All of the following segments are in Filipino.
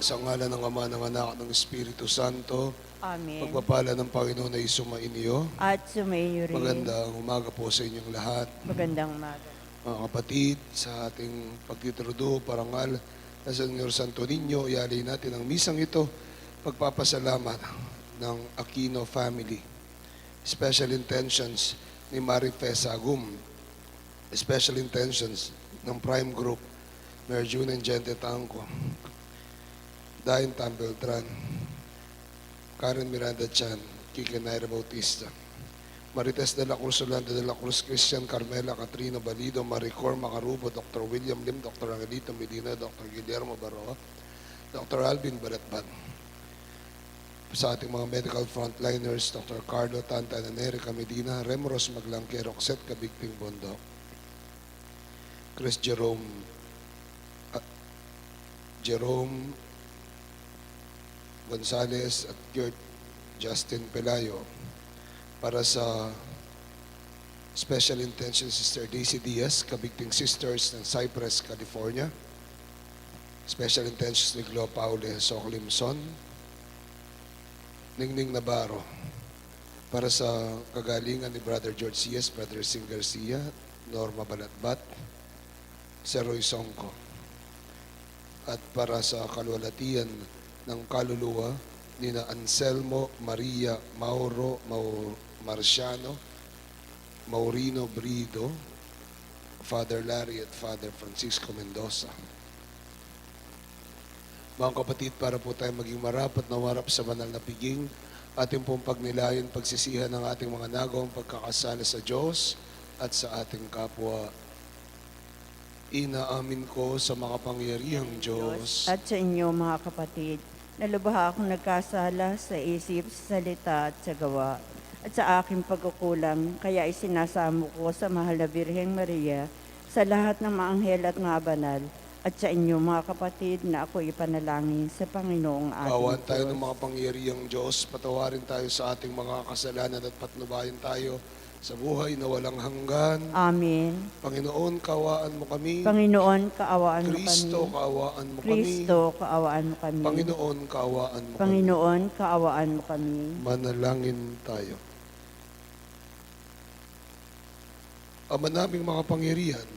Sa ngalan ng Ama, ng Anak, ng Espiritu Santo. Amen. Pagpapala ng Panginoon ay sumainyo. At sumainyo rin. Magandang umaga po sa inyong lahat. Magandang umaga. Mga kapatid, sa ating pagtitrudo, parangal na sa Señor Santo Niño, ialay natin ang misang ito, pagpapasalamat ng Aquino family. Special intentions ni Marife Sagum. Special intentions ng Prime Group, Merjun and Gente Tangco. Dayan Tam Beltran, Karen Miranda Chan, Kike Naira Bautista, Marites de la Cruz, Orlando de la Cruz, Christian Carmela, Katrina Balido, Maricor Macarubo, Dr. William Lim, Dr. Angelito Medina, Dr. Guillermo Baroa, Dr. Alvin Balatban. Sa ating mga medical frontliners, Dr. Carlo Tanta and Erica Medina, Remros Maglangke, Roxette Kabigting Bondok, Chris Jerome Gonzales at Gert Justin Pelayo. Para sa Special Intention Sister Daisy Diaz, Kabigting Sisters ng Cypress, California. Special Intentions ni Glo Paule Soclimson, Ningning Navarro. Para sa kagalingan ni Brother George C.S., Brother Sing Garcia, Norma Balatbat, Seroy Songko. At para sa kalwalatian ng kaluluwa ni na Anselmo Maria Mauro Marciano, Maurino Brido, Father Larry at Father Francisco Mendoza. Mga kapatid, para po tayo maging marapat na warap sa banal na piging, ating pong pagnilayan, pagsisihan ng ating mga nagawang pagkakasala sa Diyos at sa ating kapwa. Inaamin ko sa makapangyarihang Diyos At sa inyo mga kapatid, na lubha akong nagkasala sa isip, sa salita at sa gawa, at sa aking pagkukulang, kaya isinasamo ko sa mahal na Birheng Maria, sa lahat ng mga anghel at mga banal, at sa inyo mga kapatid na ako ipanalangin sa Panginoong ating Kaawaan Diyos. tayo ng mga pangyarihang Diyos, patawarin tayo sa ating mga kasalanan at patnubayan tayo sa buhay na walang hanggan. Amen. Panginoon, kaawaan mo kami. Panginoon, kaawaan mo kami. Kristo, kaawaan mo kami. Kristo, kaawaan mo kami. Panginoon, kaawaan mo kami. Panginoon, kaawaan mo kami. Manalangin tayo. Ama naming makapangyarihan,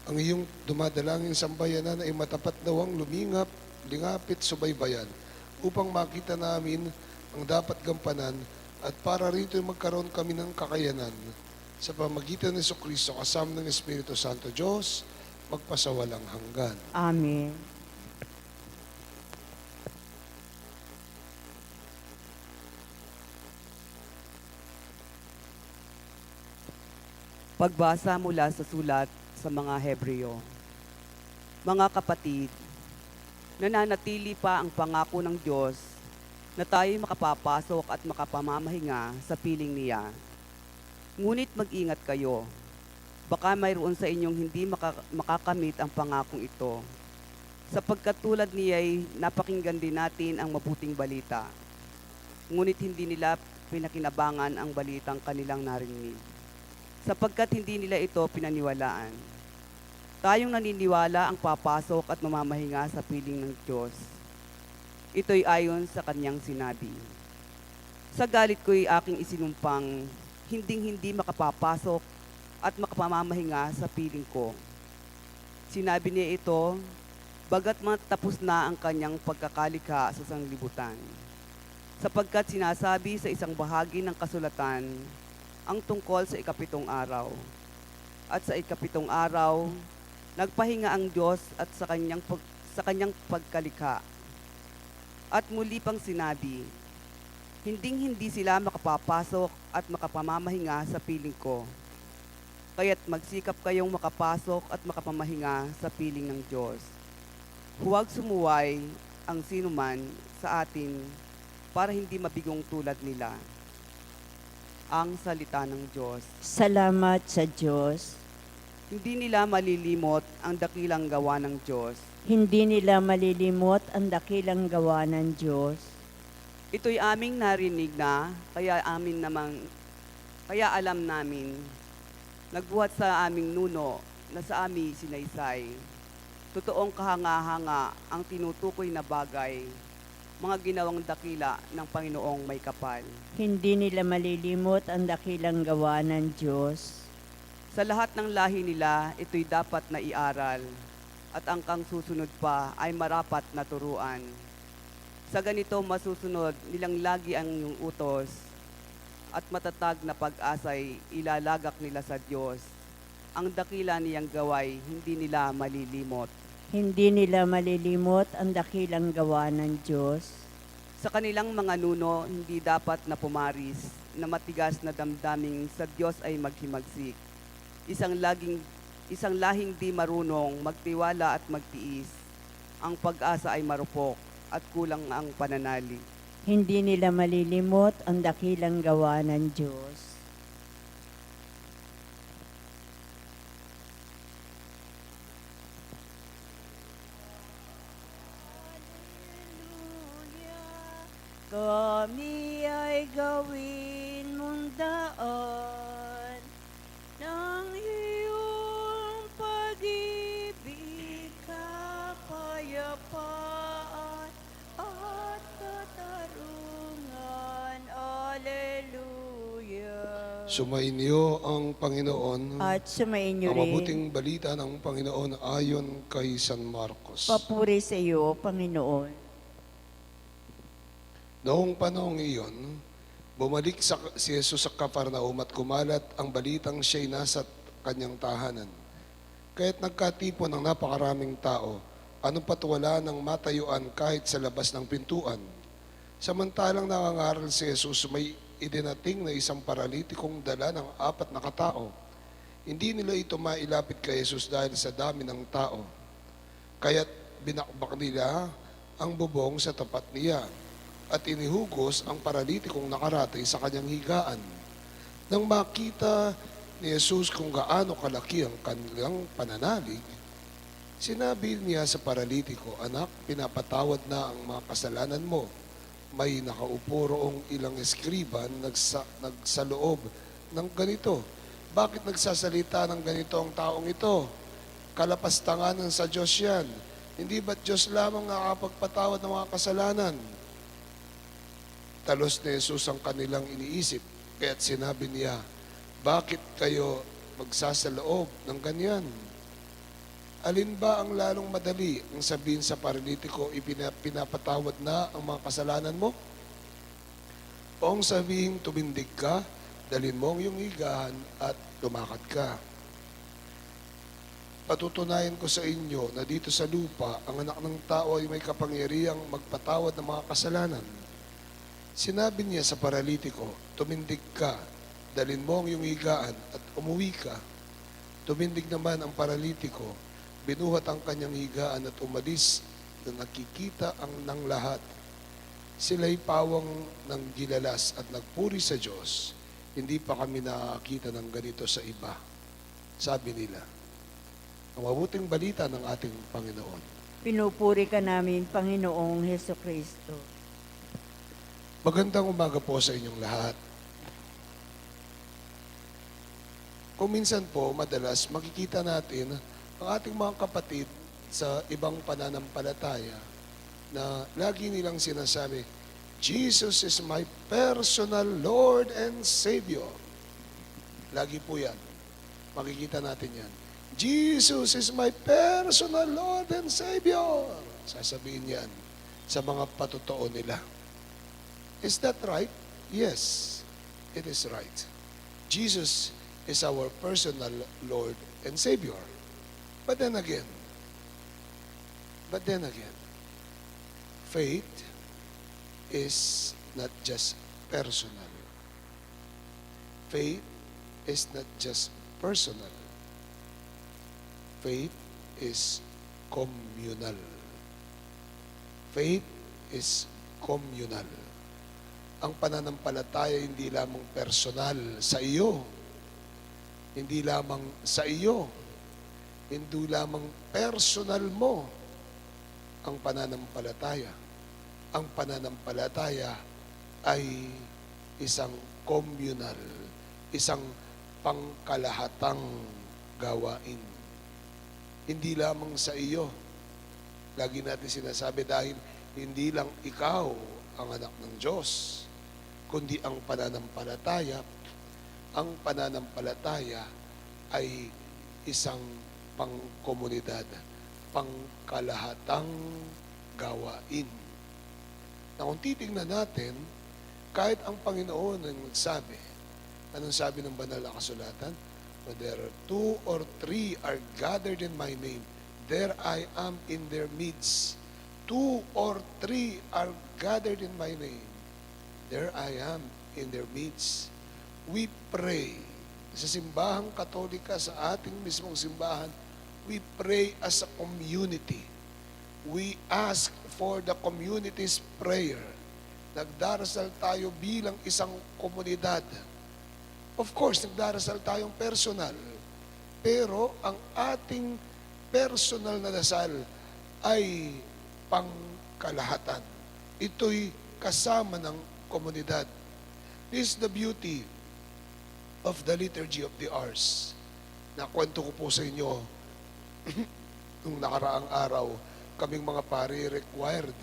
ang iyong dumadalangin sambayanan ay matapat nawang lumingap, lingapit, subaybayan, upang makita namin ang dapat gampanan at para rito magkaroon kami ng kakayanan sa pamagitan ni Jesucristo kasama ng Espiritu Santo Diyos, magpasawalang hanggan. Amen. Pagbasa mula sa sulat sa mga Hebreo. Mga kapatid, nananatili pa ang pangako ng Diyos na tayo makapapasok at makapamamahinga sa piling niya. Ngunit mag-ingat kayo. Baka mayroon sa inyong hindi makakamit ang pangakong ito. Sapagkat tulad niya'y napakinggan din natin ang mabuting balita. Ngunit hindi nila pinakinabangan ang balitang kanilang narinig. Sapagkat hindi nila ito pinaniwalaan. Tayong naniniwala ang papasok at mamamahinga sa piling ng Diyos. Ito'y ayon sa kanyang sinabi. Sa galit ko'y aking isinumpang, hinding-hindi makapapasok at makapamamahinga sa piling ko. Sinabi niya ito, bagat matapos na ang kanyang pagkakalikha sa sanglibutan. Sapagkat sinasabi sa isang bahagi ng kasulatan, ang tungkol sa ikapitong araw. At sa ikapitong araw, nagpahinga ang Diyos at sa kanyang pagkalikha. At muli pang sinabi, hinding-hindi sila makapapasok at makapamamahinga sa piling ko. Kaya't magsikap kayong makapasok at makapamahinga sa piling ng Diyos. Huwag sumuway ang sinuman sa atin para hindi mabigong tulad nila. ang salita ng Diyos. Salamat sa Diyos. Hindi nila malilimot ang dakilang gawa ng Diyos. Hindi nila malilimot ang dakilang gawa ng Diyos. Ito'y aming narinig na, kaya alam namin. Nagbuhat sa aming nuno na sa amin sinaysay. Totoong kahanga-hanga ang tinutukoy na bagay, mga ginawang dakila ng Panginoong may kapal. Hindi nila malilimot ang dakilang gawa ng Diyos. Sa lahat ng lahi nila, ito'y dapat na iaral, at ang kang susunod pa ay marapat na turuan. Sa ganito masusunod nilang lagi ang iyong utos, at matatag na pag-asa'y ilalagak nila sa Diyos. Ang dakila niyang gaway, hindi nila malilimot. Hindi nila malilimot ang dakilang gawa ng Diyos. Sa kanilang mga nuno, hindi dapat na pumaris, na matigas na damdaming sa Diyos ay maghimagsik. Isang lahing di marunong magtiwala at magtiis. Ang pag-asa ay marupok at kulang ang pananalig. Hindi nila malilimot ang dakilang gawa ng Diyos. Kami ay gawin mong daan ng iyong pag-ibig, kapayapaan at katarungan. Alleluia. Sumainyo ang Panginoon. At sumainyo Ang rin. mabuting balita ng Panginoon ayon kay San Marcos. Papuri sa iyo, Panginoon. Noong panahong iyon, bumalik si Jesus sa Capernaum at kumalat ang balitang siya'y nasa kanyang tahanan. Kaya't nagkatipon ng napakaraming tao, anong patwala ng matayuan kahit sa labas ng pintuan. Samantalang nangangaral si Jesus, may idinating na isang paralitikong dala ng 4 na katao. Hindi nila ito mailapit kay Jesus dahil sa dami ng tao. Kaya't binakbak nila ang bubong sa tapat niya at inihugos ang paralitikong nakaratay sa kanyang higaan. Nang makita ni Jesus kung gaano kalaki ang kanilang pananalig, sinabi niya sa paralitiko, "Anak, pinapatawad na ang mga kasalanan mo." May nakaupo roong ilang eskriban nagsaloob ng ganito, "Bakit nagsasalita ng ganito ang taong ito? Kalapastanganan sa Diyos yan. Hindi ba't Diyos lamang nakakapagpatawad ng mga kasalanan?" Talos ni Jesus ang kanilang iniisip, kaya't sinabi niya, "Bakit kayo magsasaloob ng ganyan? Alin ba ang lalong madali ang sabihin sa paralitiko, pinapatawad na ang mga kasalanan mo? O ang sabihin, tumindig ka, dalhin mo ang iyong higaan at lumakad ka? Patutunayan ko sa inyo na dito sa lupa, ang anak ng tao ay may kapangyarihang magpatawad ng mga kasalanan." Sinabi niya sa paralitiko, "Tumindig ka, dalhin mo ang iyong higaan at umuwi ka." Tumindig naman ang paralitiko, binuhat ang kanyang higaan at umalis na nakikita ang ng lahat. Sila'y pawang ng gilalas at nagpuri sa Diyos. "Hindi pa kami nakakita ng ganito sa iba," sabi nila. Ang mabuting balita ng ating Panginoon. Pinupuri ka namin, Panginoong Hesus Kristo. Magandang umaga po sa inyong lahat. Kung minsan po, madalas, makikita natin ang ating mga kapatid sa ibang pananampalataya na lagi nilang sinasabi, "Jesus is my personal Lord and Savior." Lagi po yan. Makikita natin yan. "Jesus is my personal Lord and Savior." Sasabihin yan sa mga patotoo nila. Is that right? Yes, it is right. Jesus is our personal Lord and Savior. But then again, faith is not just personal. Faith is not just personal. Faith is communal. Faith is communal. ang pananampalataya hindi lamang personal sa iyo, hindi lamang sa iyo, hindi lamang personal mo ang pananampalataya. Ang pananampalataya ay isang communal, isang pangkalahatang gawain. Hindi lamang sa iyo. Lagi natin sinasabi dahil hindi lang ikaw ang anak ng Diyos, kundi ang pananampalataya ay isang pangkomunidad, pangkalahatang gawain. Na kung titingnan natin, kahit ang Panginoon ang nagsabi, anong sabi ng banal na kasulatan? When there are 2 or 3 are gathered in my name, there I am in their midst. 2 or 3 are gathered in my name, there I am in their midst. We pray sa simbahang Katolika, sa ating mismong simbahan, we pray as a community. We ask for the community's prayer. Nagdarasal tayo bilang isang komunidad. Of course, nagdarasal tayong personal. Pero ang ating personal na dasal ay pangkalahatan. Ito'y kasama ng komunidad. This is the beauty of the Liturgy of the Hours. Nakwento ko po sa inyo nung nakaraang araw, kaming mga pare required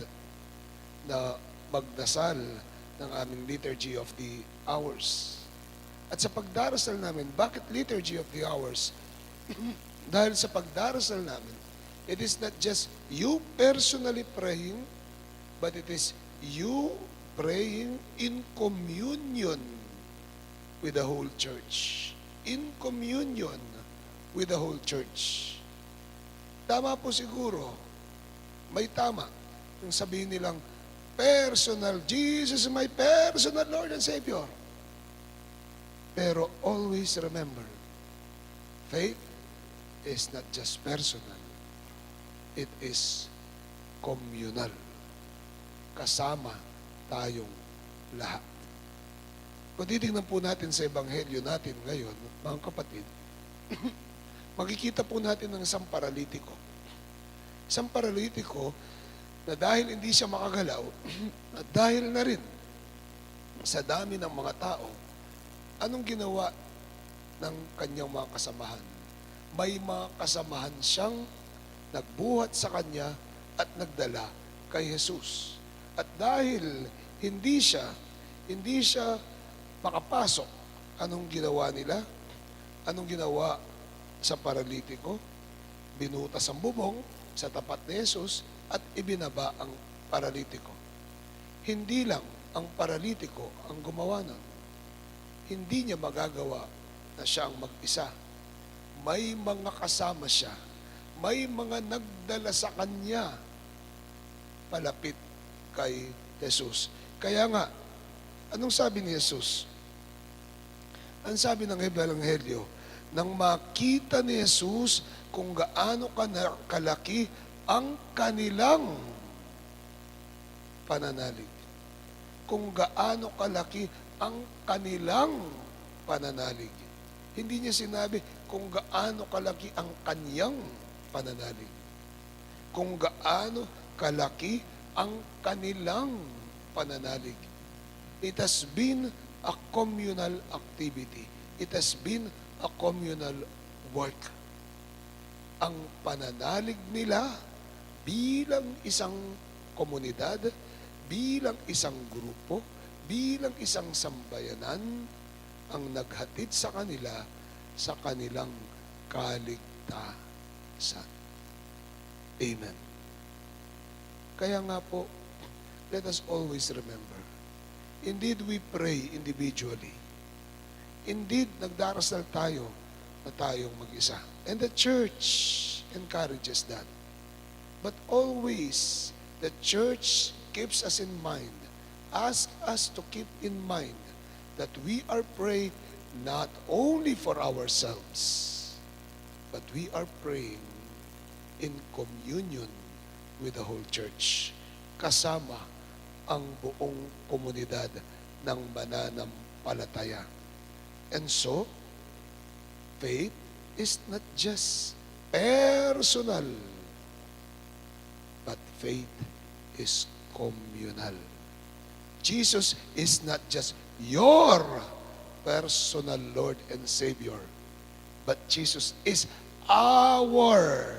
na magdasal ng aming Liturgy of the Hours. At sa pagdarasal namin, bakit Liturgy of the Hours? Dahil sa pagdarasal namin, it is not just you personally praying, but it is you praying in communion with the whole church. In communion with the whole church. Tama po siguro, may tama yung sabihin nilang personal, Jesus is my personal Lord and Savior. Pero always remember, faith is not just personal, it is communal. Kasama tayong lahat. Kung titingnan po natin sa Ebanghelyo natin ngayon, mga kapatid, makikita po natin ng isang paralitiko. Isang paralitiko na dahil hindi siya makagalaw, at dahil na rin sa dami ng mga tao, anong ginawa ng kanyang mga kasamahan? May mga kasamahan siyang nagbuhat sa kanya at nagdala kay Jesus. At dahil hindi siya makapasok, anong ginawa nila? Anong ginawa sa paralitiko? Binutas ang bubong sa tapat ni Jesus at ibinaba ang paralitiko. Hindi lang ang paralitiko ang gumawa nun. Hindi niya magagawa na siya ang mag-isa. May mga kasama siya. May mga nagdala sa kanya palapit kay Jesus. Kaya nga, anong sabi ni Jesus? Ang sabi ng Ebanghelyo, nang makita ni Jesus kung gaano kalaki ang kanilang pananalig. Kung gaano kalaki ang kanilang pananalig. Hindi niya sinabi kung gaano kalaki ang kanyang pananalig. Kung gaano kalaki ang kanilang pananalig. It has been a communal activity. It has been a communal work. Ang pananalig nila bilang isang komunidad, bilang isang grupo, bilang isang sambayanan, ang naghatid sa kanila sa kanilang kaligtasan. Amen. Kaya nga po, let us always remember, indeed we pray individually. Indeed, nagdarasal tayo na tayong mag-isa. And the church encourages that. But always, the church keeps us in mind, asks us to keep in mind that we are praying not only for ourselves, but we are praying in communion with the whole church. Kasama ang buong komunidad, ng mananampalataya. And so, faith is not just personal, but faith is communal. Jesus is not just your personal Lord and Savior, but Jesus is our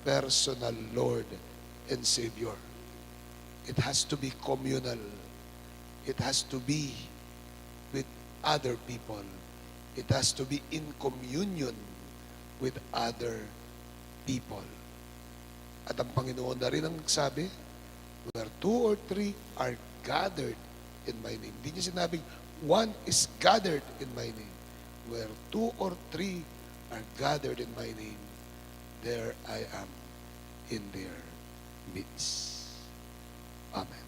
personal Lord and Savior. It has to be communal. It has to be with other people. It has to be in communion with other people. At ang Panginoon na rin ang nagsabi, where 2 or 3 are gathered in my name. Hindi niya sinabing, one is gathered in my name. Where 2 or 3 are gathered in my name, there I am in their midst. Amen.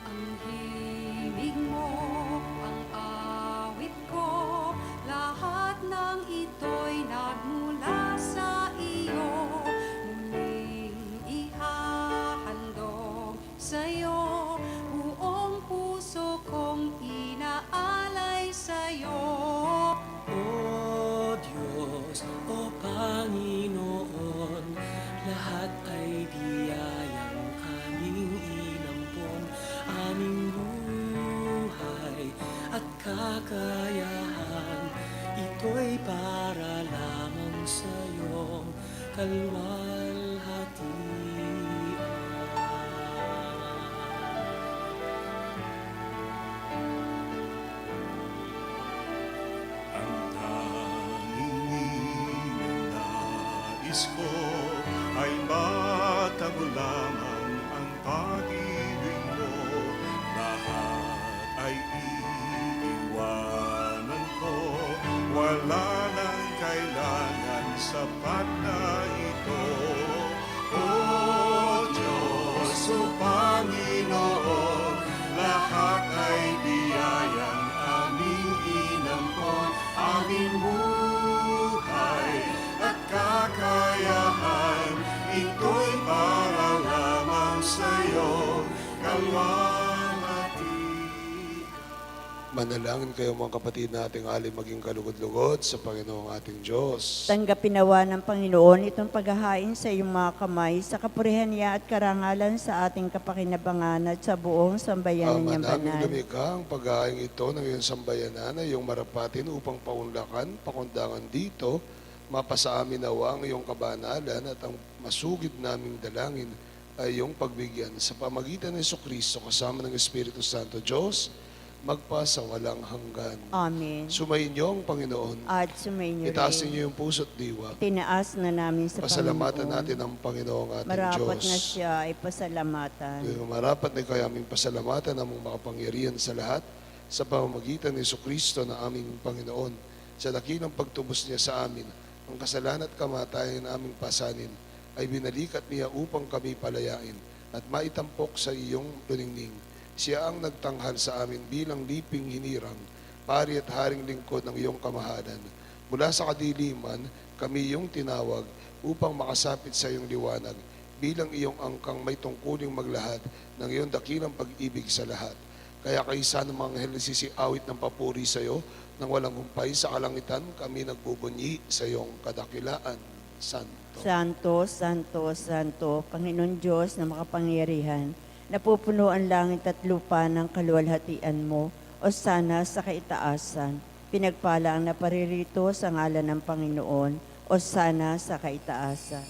Ang himig mo, ang awit ko, lahat ng ito'y nagmula sa iyo. Muling ihahandog sa'yo, buong puso kong inaalay sa'yo. O Diyos, O Panginoon, lahat ay biyayang aming inampon, aming buhay at kakayahan. Ito'y para lamang sa iyong kalwalhatian. Ang tanging nais ko ay matago lamang ang pag-ibig mo. Lahat ay iiwanan ko, wala nang kailangan, sapat na ito. O Diyos, O Panginoon, lahat ay biyayang aming inampon, aming buhay at kakayahan. Ito'y para lamang sa'yo, kalwalhatian. Manalangin kayo mga kapatid nating alay maging kalugod-lugod sa Panginoong ating Diyos. Tanggapin nawa ng Panginoon itong paghahain sa iyong mga kamay sa kapurihan niya at karangalan sa ating kapakinabangan at sa buong sambayanan Ama niyang namin banal. lumikha ang paghahain ito ng iyong sambayanan ay iyong marapatin upang paunlakan, pakundangan dito, mapasa amin nawa ang iyong kabanalan at ang masugid naming dalangin ay iyong pagbigyan sa pamagitan ng Jesucristo kasama ng Espiritu Santo Diyos, magpasa walang hanggan. Amen. Sumayin niyo ang Panginoon. At sumainyo Itaas rin. ninyo yung puso't diwa. Tinaas na namin sa Pasalamatan Panginoon. natin ang Panginoong ating Marapat Diyos. na siya ay pasalamatan. Yung marapat na kayo aming pasalamatan ang makapangyarihan sa lahat sa pamamagitan ni Jesucristo na aming Panginoon. Sa dakilang pagtubos niya sa amin, ang kasalanan at kamatayan na aming pasanin ay binalikat niya upang kami palayain at maitampok sa iyong luningning. Siya ang nagtanghal sa amin bilang liping hinirang, pari at haring lingkod ng iyong kamahalan. Mula sa kadiliman, kami iyong tinawag upang makasapit sa iyong liwanag bilang iyong angkang may tungkuling maglahad ng iyong dakilang pag-ibig sa lahat. Kaya kaisa ng mga anghel sisiawit ng papuri sa iyo, nang walang humpay sa kalangitan, kami nagbubunyi sa iyong kadakilaan. Santo. Santo, Santo, Santo, Panginoon Diyos na makapangyarihan, napupuno ang langit at lupa ng kaluwalhatian mo, o sana sa kaitaasan. Pinagpala ang naparirito sa ngalan ng Panginoon, o sana sa kaitaasan.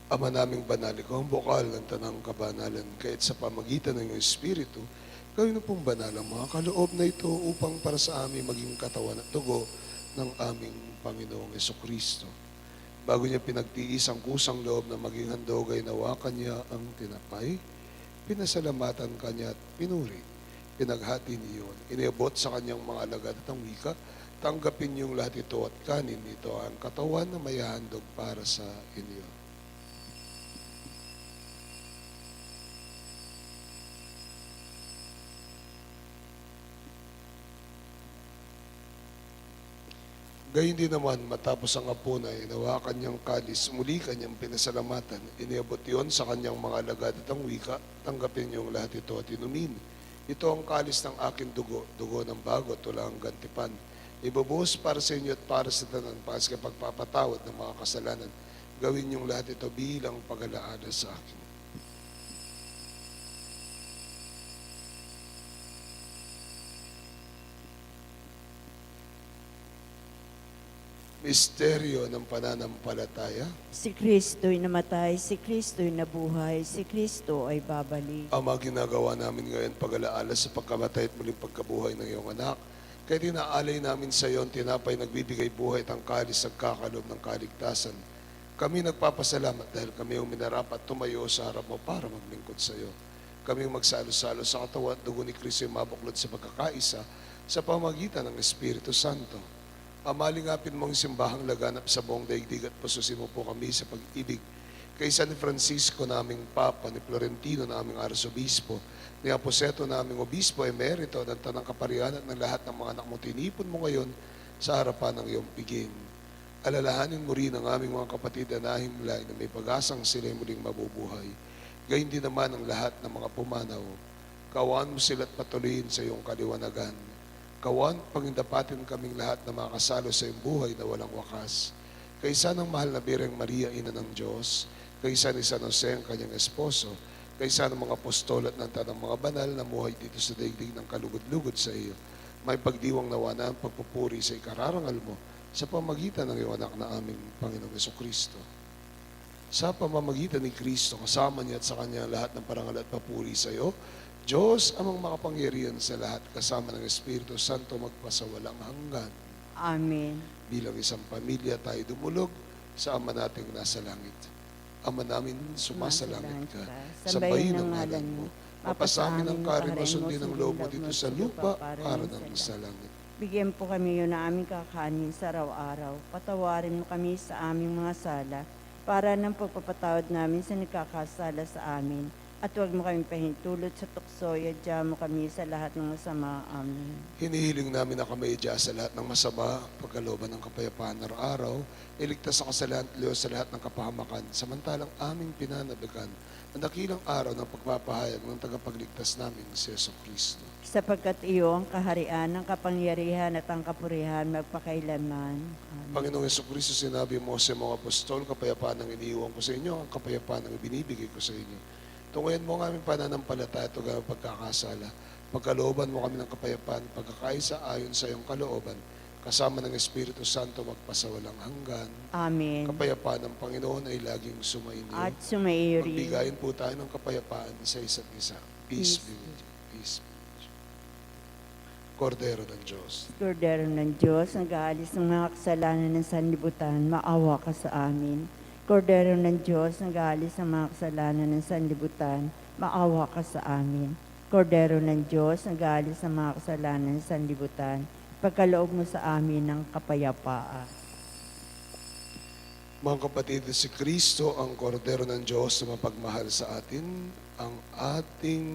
Ama naming banal, ikaw ang bukal ng tanang kabanalan, kahit sa pamagitan ng iyong Espiritu, gawin mo pong banal ang mga kaloob na ito upang para sa amin maging katawan at dugo ng aming Panginoong Jesucristo. Bago niya pinagtiis ang kusang loob na maging handog ay nawakan niya ang tinapay, pinasalamatan kanya at pinuri. Pinaghati niyon, iniabot sa kanyang mga alagad at ang wika, Tanggapin niyong lahat ito at kanin. Ito ang katawan na may handog para sa inyo. Gayun din naman, matapos ang hapon ay inawakan niyang kalis, muli kanyang pinasalamatan. Iniabot iyon sa kanyang mga alagad at ang wika, tanggapin niyong lahat ito at inumin. Ito ang kalis ng aking dugo, dugo ng bago at walang gantipan. Ibubuhos para sa inyo at para sa tanan, para sa pagpapatawad ng mga kasalanan. Gawin niyong lahat ito bilang pag-alaala sa akin. Misteryo ng pananampalataya. Si Kristo'y namatay, si Kristo'y nabuhay, si Kristo ay babalik. Ama, ginagawa namin ngayon pag-alaala sa pagkamatay at muling pagkabuhay ng iyong anak. Kaya tinaalay namin sa iyo ang tinapay nagbibigay buhay at ang kalis nagkakalob ng kaligtasan. Kami nagpapasalamat dahil kami ang minarapat tumayo sa harap mo para maglingkod sa iyo. Kami magsalo-salo sa katawan at dugo ni Kristo ay mabuklod sa pagkakaisa sa pamagitan ng Espiritu Santo. Amalingapin mong simbahang laganap sa buong daigdig at pasusin mo po kami sa pag-ibig kay San Francisco naming Papa, ni Florentino naming Arsobispo, ni Aposeto naming Obispo Emerito, ng Tanang Kaparian at ng lahat ng mga anak mo tinipon mo ngayon sa harapan ng iyong piging. Alalahanin mo rin ang aming mga kapatid na nahimlay na may pag-asang sila muling mabubuhay. Gayun din naman ang lahat ng mga pumanaw. Kawan mo sila at patuloyin sa iyong kaliwanagan. Kawan, pangindapatin kaming lahat na makasalo sa iyong buhay na walang wakas. Kaysa ng mahal na Birheng Maria, Ina ng Diyos, kaysa ni San Jose, ang kanyang esposo, kaysa ng mga apostol at ng tanang mga banal na muhay dito sa daigdig ng kalugod-lugod sa iyo, may pagdiwang nawa na ang pagpupuri sa ikararangal mo sa pamagitan ng iyong anak na aming Panginoong Jesucristo. Sa pamamagitan ni Kristo, kasama niya at sa kanya lahat ng parangal at papuri sa iyo, Diyos amang makapangyarihan sa lahat, kasama ng Espiritu Santo magpasawalang hanggan. Amen. Bilang isang pamilya tayo dumulog sa Ama nating nasa langit. Ama namin, sumasalangit ka. Sambahin ang ngalan mo. Mapasamin ang karin mo, sundin ang loob mo dito sa lupa, para ng sa langit. Bigyan po kami yun na aming kakanin sa araw-araw. Patawarin mo kami sa aming mga sala, para ng pagpapatawad namin sa nagkakasala sa amin. At huwag mo kami pahintulot sa tukso, yadya mo kami sa lahat ng masama. Amen. Hinihiling namin na kami idya sa lahat ng masama, pagkalooban ng kapayapaan araw-araw, iligtas sa kasalanan at Diyos sa lahat ng kapahamakan, samantalang aming pinanabikan ang dakilang araw ng pagpapahayag ng tagapagligtas namin si Jesucristo. Sapagkat iyo ang kaharian, ang kapangyarihan at ang kapurihan magpakailanman. Amen. Panginoong Jesucristo, sinabi mo sa mga apostol, kapayapaan ang iniiwan ko sa inyo, ang kapayapaan ang ibinibigay ko sa inyo. Tunguyan mo ang aming pananampalataya at ang pagkakasala. Pagkalooban mo kami ng kapayapaan, pagkakaisa ayon sa iyong kalooban, kasama ng Espiritu Santo magpasawalang hanggan. Amen. Kapayapaan ng Panginoon ay laging sumainyo. At sumaiyo rin. Magbigayin po tayo ng kapayapaan sa isa't isa. Peace be with you. Peace be with you. Kordero ng Diyos. Kordero ng Diyos, nag-aalis ng mga kasalanan ng sanlibutan, maawa ka sa amin. Kordero ng Diyos, nag-aalis ng mga kasalanan ng sanlibutan, maawa ka sa amin. Kordero ng Diyos, nag-aalis ng mga kasalanan ng sanlibutan, pagkaloob mo sa amin ng kapayapaan. Mga kapatid, si Kristo ang kordero ng Diyos na mapagmahal sa atin, ang ating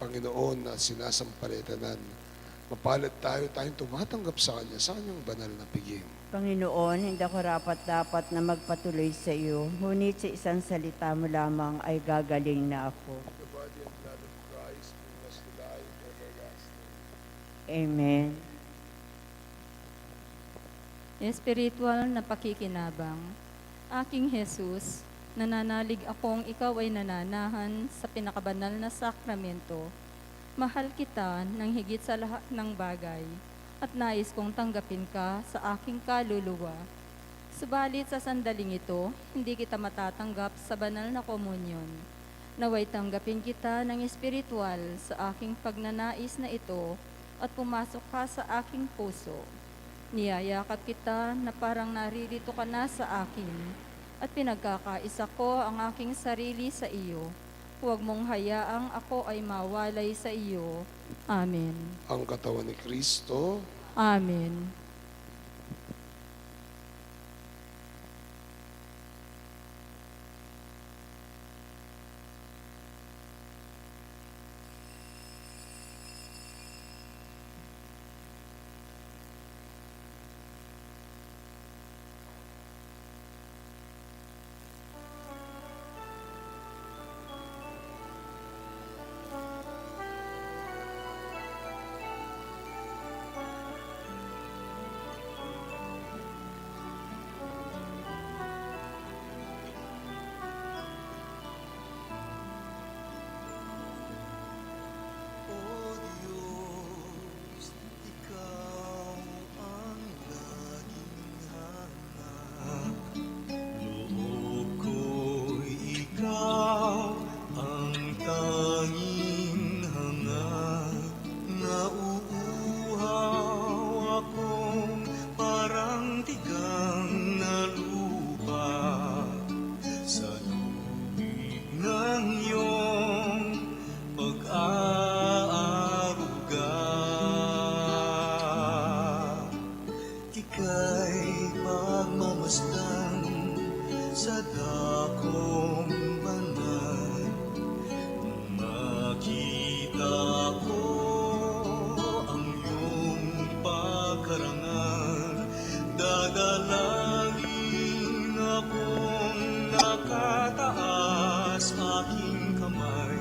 Panginoon na sinasampalatanan. Mapalad tayo, tayong tumatanggap sa Kanya, sa Kanyang banal na piging. Panginoon, hindi ako dapat na magpatuloy sa iyo, ngunit sa isang salita mo lamang ay gagaling na ako. The body and blood of Christ, bring us to life everlasting. Amen. Espiritual na pakikinabang. Aking Jesus, nananalig akong ikaw ay nananahan sa pinakabanal na sakramento. Mahal kita ng higit sa lahat ng bagay at nais kong tanggapin ka sa aking kaluluwa. Subalit sa sandaling ito, hindi kita matatanggap sa banal na komunyon. Naway tanggapin kita ng espiritual sa aking pagnanais na ito at pumasok ka sa aking puso. Niyayakap kita na parang naririto ka na sa akin at pinagkakaisa ko ang aking sarili sa iyo. Huwag mong hayaang ako ay mawalay sa iyo. Amen. Ang katawan ni Kristo, Amen. O Diyos, Ikaw ang laging hanap. Loob ko'y Ikaw ang tanging hanap. Nauuhaw akong parang tigang na lupa sa lubig ng iyong pag-aaruga. Ika'y pagmamasdan sa dakong banal. Nung makita ko ang iyong pagkarangal, dadalangin akong nakataas aking kamay.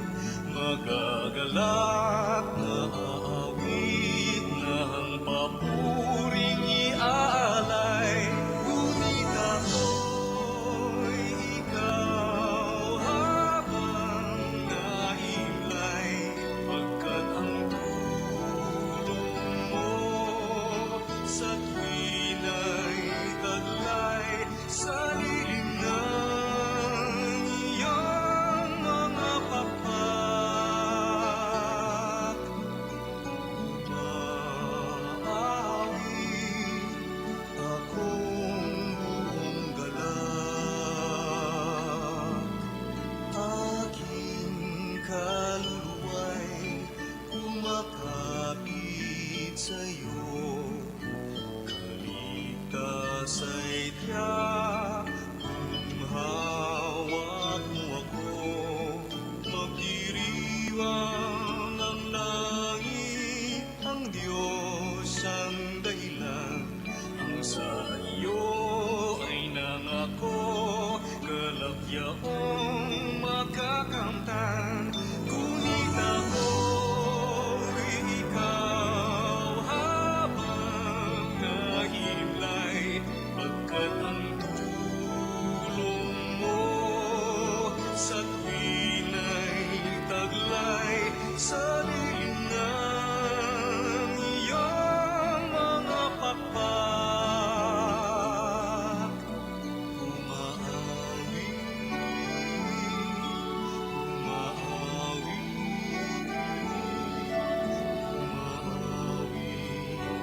Magagalak na aawit ng papuring iaalay. Ngunit ako'y ikaw habang nahimlay, pagkat ang tulong mo sa tuwina'y taglay sa lilim ng iyong mga pakpak. Umaawit akong buong galak. Aking kaluluwa'y kumakapit sa'yo. Kaligtas ay tiyak kung hawak mo ako. Magdiriwang ang langit, ang Diyos ang dahilan. Ang sa iyo ay nangako, kalagyaong makakamtan. Ngunit ako'y ikaw habang nahimlay, pagkat ang tulong mo sa tuwina'y taglay sa lilim ng iyong mga pakpak. Umaawit, umaawit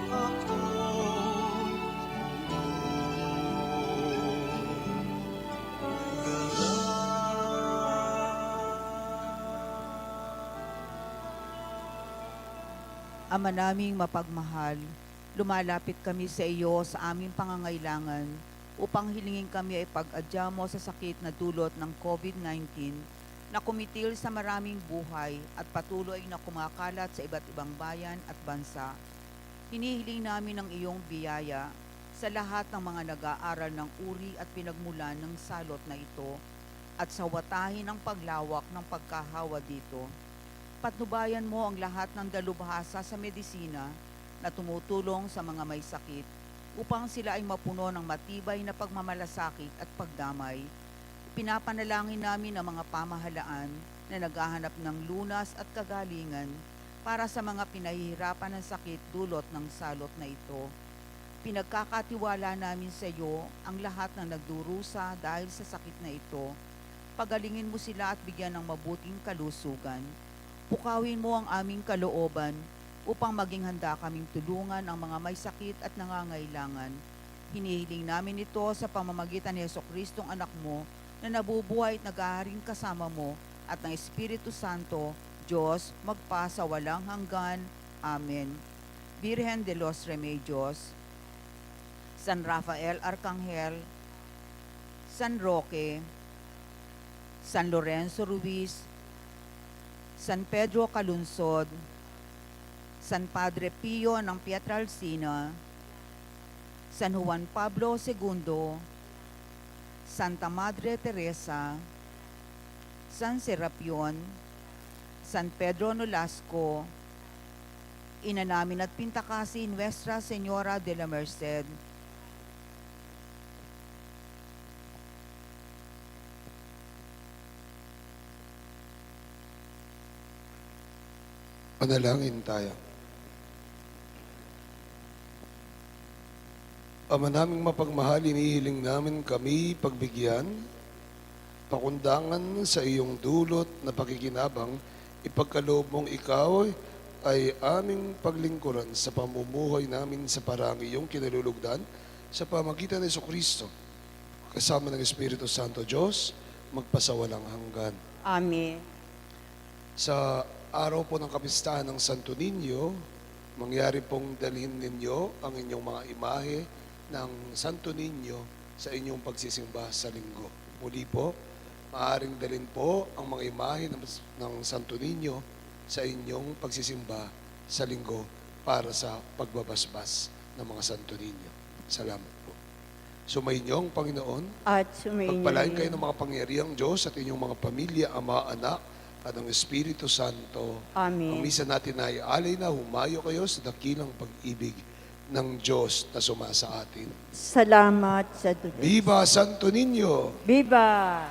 ako. Ama naming mapagmahal, lumalapit kami sa iyo sa aming pangangailangan upang hilingin kami ay pag-adya mo sa sakit na dulot ng COVID-19 na kumitil sa maraming buhay at patuloy na kumakalat sa iba't ibang bayan at bansa. Hinihiling namin ang iyong biyaya sa lahat ng mga nag-aaral ng uri at pinagmulan ng salot na ito at sa watahin ng paglawak ng pagkahawa dito. Patnubayan mo ang lahat ng dalubhasa sa medisina na tumutulong sa mga may sakit upang sila ay mapuno ng matibay na pagmamalasakit at pagdamay. Pinapanalangin namin ang mga pamahalaan na naghahanap ng lunas at kagalingan para sa mga pinahihirapan ng sakit dulot ng salot na ito. Pinagkakatiwala namin sa iyo ang lahat ng nagdurusa dahil sa sakit na ito. Pagalingin mo sila at bigyan ng mabuting kalusugan. Pukawin mo ang aming kalooban upang maging handa kaming tulungan ang mga may sakit at nangangailangan. Hinihiling namin ito sa pamamagitan ni Jesucristong anak mo na nabubuhay at nag-aaring kasama mo at ng Espiritu Santo, Diyos, magpa sa walang hanggan. Amen. Virgen de los Remedios, San Rafael Arcangel, San Roque, San Lorenzo Ruiz, San Pedro Calunsod, San Padre Pio ng Pietralcina, San Juan Pablo II, Santa Madre Teresa, San Serapion, San Pedro Nolasco, Ina namin at Pintakasi, Nuestra, Señora de la Merced, Panalangin tayo. Ama naming mapagmahal, inihiling namin kami pagbigyan, pakundangan sa iyong dulot na pakikinabang, ipagkaloob mong ikaw ay aming paglingkuran sa pamumuhay namin sa parang iyong kinalulugdan sa pamagitan ng Jesucristo, kasama ng Espiritu Santo Diyos, magpasawalang hanggan. Amen. Sa araw po ng Kapistahan ng Santo Niño, mangyari pong dalhin ninyo ang inyong mga imahe ng Santo Niño sa inyong pagsisimba sa linggo. Muli po, maaaring dalhin po ang mga imahe ng Santo Niño sa inyong pagsisimba sa linggo para sa pagbabasbas ng mga Santo Niño. Salamat po. Sumainyo ang Panginoon. At sumainyo Pagpalain kayo rin. ng mga pangyariang Diyos at inyong mga pamilya, Ama, Anak, at ang Espiritu Santo. Amen. Ang misa natin ay alay na humayo kayo sa dakilang pag-ibig ng Diyos na sumasa atin. Salamat sa Diyos. Viva Santo Niño! Viva!